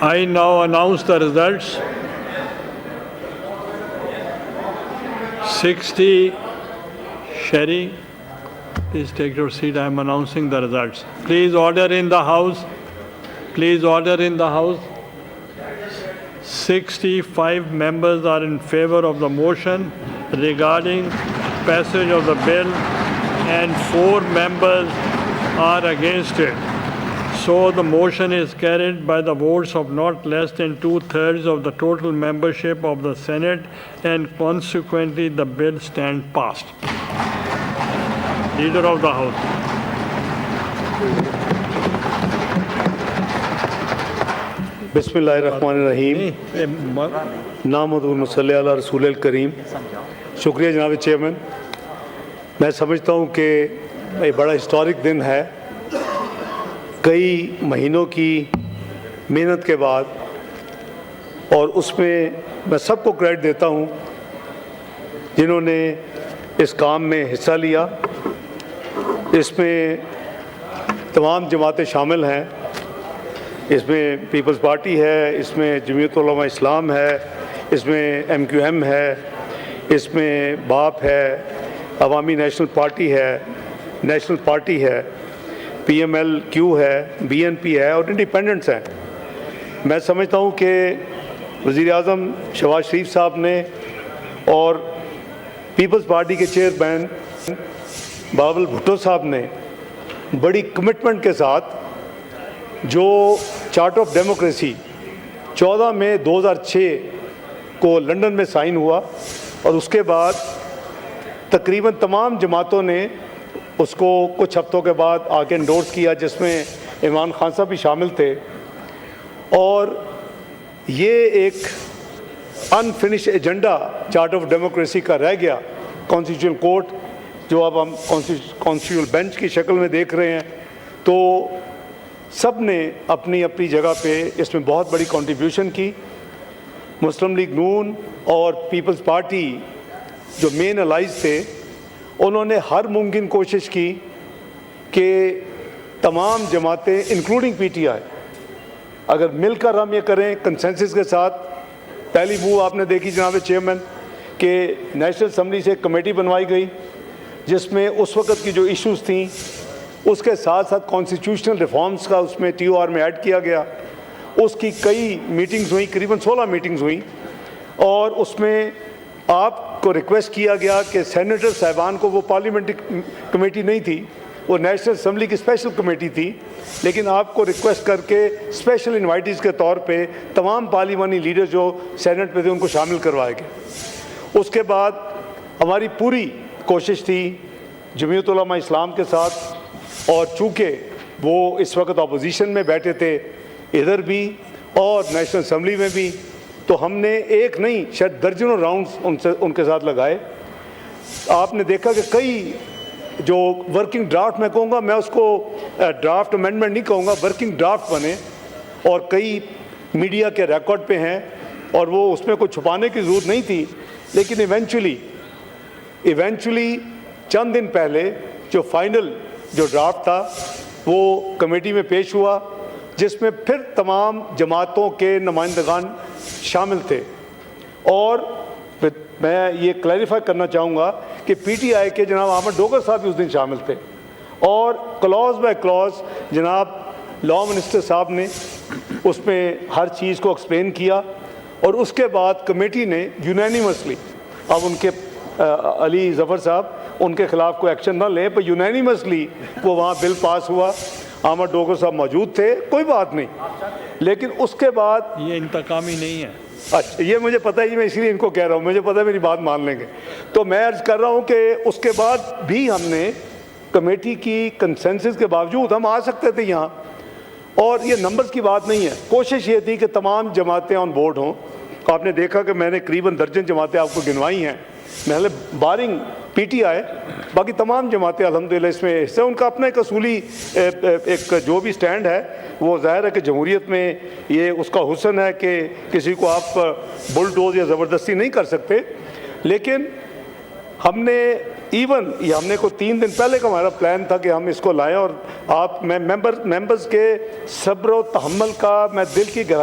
I now announce the results. 60 Sherry, please take your seat. I am announcing the results. Please order in the House. Please order in the House. 65 members are in favor of the motion regarding passage of the bill and 4 members are against it. So the motion is carried by the votes of not less than 2/3 of the total membership of the Senate, and consequently the bill stands passed. Leader of the House. बिस्मिल्लाहिर्रहमानिर्रहीम नामुद्दुल मुसल्ली अला रसूलिल करीम। शुक्रिया जनाब chairman. मैं समझता हूँ कि ये बड़ा हिस्टोरिक दिन है। कई महीनों की मेहनत के बाद, और उसमें मैं सबको क्रेडिट देता हूँ जिन्होंने इस काम में हिस्सा लिया। इसमें तमाम जमातें शामिल हैं। इसमें पीपल्स पार्टी है, इसमें जमीयत उलमा इस्लाम है, इसमें MQM है, इसमें बाप है, अवामी नेशनल पार्टी है, नेशनल पार्टी है, PMLQ है, BNP है और इंडिपेंडेंट्स हैं। मैं समझता हूँ कि वज़ीर आज़म शहबाज शरीफ साहब ने और पीपल्स पार्टी के चेयरमैन बिलावल भुट्टो साहब ने बड़ी कमिटमेंट के साथ जो चार्टर ऑफ डेमोक्रेसी 14 मई 2006 को लंदन में साइन हुआ, और उसके बाद तकरीबन तमाम जमातों ने उसको कुछ हफ्तों के बाद आके एंडोर्स किया, जिसमें इमरान खान साहब भी शामिल थे। और ये एक unfinished agenda charter of democracy का रह गया। कॉन्स्टिट्यूशनल कोर्ट जो अब हम कॉन्स्टिट्यूशनल बेंच की शक्ल में देख रहे हैं, तो सब ने अपनी अपनी जगह पे इसमें बहुत बड़ी कंट्रीब्यूशन की। मुस्लिम लीग नून और पीपल्स पार्टी जो मेन अलाइज थे, उन्होंने हर मुमकिन कोशिश की कि तमाम जमातें इंक्लूडिंग PTI अगर मिलकर हम ये करें कंसेंसस के साथ। पहली मूव आपने देखी जनाब चेयरमैन कि नेशनल असम्बली से एक कमेटी बनवाई गई, जिसमें उस वक़्त की जो इश्यूज़ थी उसके साथ साथ कॉन्स्टिट्यूशनल रिफॉर्म्स का उसमें TOR में ऐड किया गया। उसकी कई मीटिंग्स हुई, करीबन 16 मीटिंग्स हुई, और उसमें आपको रिक्वेस्ट किया गया कि सेनेटर साहिबान को, वो पार्लियामेंट्री कमेटी नहीं थी, वो नेशनल असम्बली की स्पेशल कमेटी थी, लेकिन आपको रिक्वेस्ट करके स्पेशल इन्वाइटीज़ के तौर पे तमाम पार्लियामानी लीडर जो सेनेट पे थे उनको शामिल करवाए गए। उसके बाद हमारी पूरी कोशिश थी जमीयत उलमा इस्लाम के साथ, और चूँकि वो इस वक्त अपोजिशन में बैठे थे इधर भी और नेशनल असम्बली में भी, तो हमने एक नहीं शायद दर्जनों राउंड्स उनके साथ लगाए। आपने देखा कि कई जो वर्किंग ड्राफ्ट, मैं कहूँगा, मैं उसको ड्राफ्ट अमेंडमेंट नहीं कहूँगा, वर्किंग ड्राफ्ट बने और कई मीडिया के रिकॉर्ड पे हैं, और वो उसमें कोई छुपाने की ज़रूरत नहीं थी। लेकिन इवेंचुअली चंद दिन पहले जो फाइनल जो ड्राफ्ट था वो कमेटी में पेश हुआ, जिसमें फिर तमाम जमातों के नुमाइंदगान शामिल थे। और मैं ये क्लैरिफाई करना चाहूँगा कि PTI के जनाब अहमद डोगर साहब भी उस दिन शामिल थे, और क्लॉज बाय क्लॉज जनाब लॉ मिनिस्टर साहब ने उसमें हर चीज़ को एक्सप्लेन किया। और उसके बाद कमेटी ने यूनानिमसली, अब उनके अली ज़फ़र साहब उनके ख़िलाफ़ कोई एक्शन ना लें, पर यूनानिमसली वो वहाँ बिल पास हुआ। अहमद डोगर साहब मौजूद थे, कोई बात नहीं, लेकिन उसके बाद ये इंतकामी नहीं है। अच्छा, ये मुझे पता है, मैं इसीलिए इनको कह रहा हूँ, मुझे पता है मेरी बात मान लेंगे। तो मैं अर्ज़ कर रहा हूँ कि उसके बाद भी हमने कमेटी की कंसेंसस के बावजूद हम आ सकते थे यहाँ, और ये नंबर्स की बात नहीं है। कोशिश ये थी कि तमाम जमातें ऑन बोर्ड हों। आपने देखा कि मैंने करीबन दर्जन जमातें आपको गिनवाई हैं, मतलब बारिंग PTI, बाकी तमाम जमातें अल्हम्दुलिल्लाह इसमें हिस्सा। उनका अपना एक असूली एक जो भी स्टैंड है, वो ज़ाहिर है कि जमहूरियत में ये उसका हुस्न है कि किसी को आप बुलडोज या ज़बरदस्ती नहीं कर सकते। लेकिन हमने ये हमने को 3 दिन पहले का हमारा प्लान था कि हम इसको लाएं, और आप मैं मेंबर्स के सब्र व तहम्मुल का मैं दिल की